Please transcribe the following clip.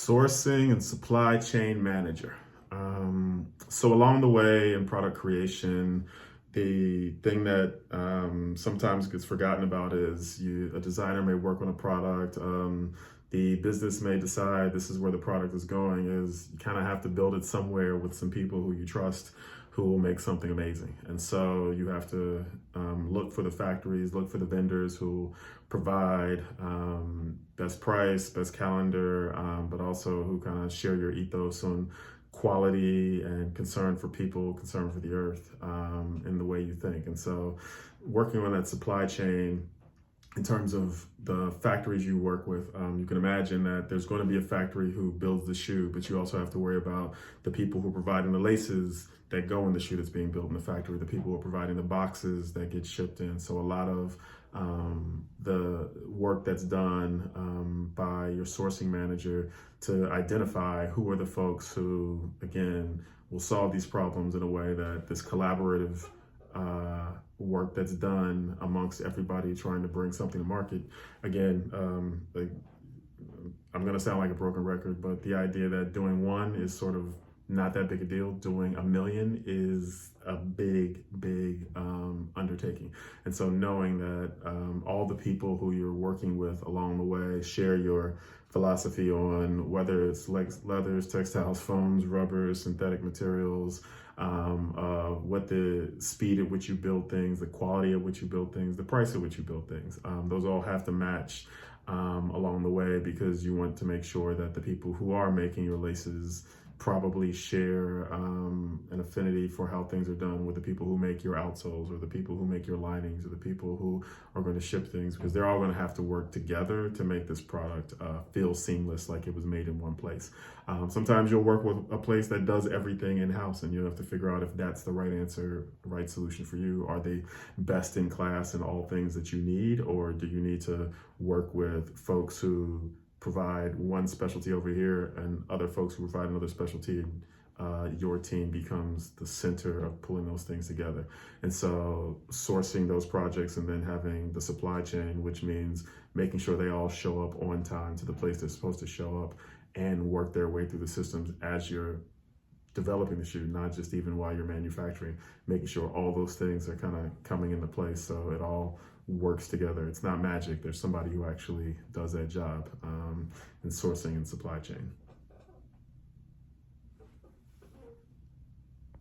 Sourcing and supply chain manager. So along the way in product creation, the thing that sometimes gets forgotten about is a designer may work on a product. The business may decide this is where the product is going. Is you kind of have to build it somewhere with some people who you trust, who will make something amazing. And so you have to look for the factories, look for the vendors who provide best price, best calendar, but also who kind of share your ethos on quality and concern for people, concern for the earth, in the way you think. And so working on that supply chain in terms of the factories you work with, you can imagine that there's going to be a factory who builds the shoe, but you also have to worry about the people who are providing the laces that go in the shoe that's being built in the factory, the people who are providing the boxes that get shipped in. So a lot of the work that's done by your sourcing manager to identify who are the folks who, again, will solve these problems in a way that this collaborative work that's done amongst everybody trying to bring something to market. Again, I'm going to sound like a broken record, but the idea that doing one is sort of not that big a deal, doing a million is a big, big undertaking. And so knowing that all the people who you're working with along the way share your philosophy on whether it's leathers, textiles, foams, rubbers, synthetic materials, what the speed at which you build things, the quality at which you build things, the price at which you build things. Those all have to match along the way, because you want to make sure that the people who are making your laces probably share an affinity for how things are done with the people who make your outsoles, or the people who make your linings, or the people who are going to ship things, because they're all going to have to work together to make this product feel seamless, like it was made in one place. Sometimes you'll work with a place that does everything in-house, and you'll have to figure out if that's the right answer, right solution for you. Are they best in class in all things that you need, or do you need to work with folks who provide one specialty over here and other folks who provide another specialty, and your team becomes the center of pulling those things together? And so sourcing those projects and then having the supply chain, which means making sure they all show up on time to the place they're supposed to show up and work their way through the systems as you're developing the shoe, not just even while you're manufacturing, making sure all those things are kind of coming into place so it all works together. It's not magic. There's somebody who actually does that job in sourcing and supply chain.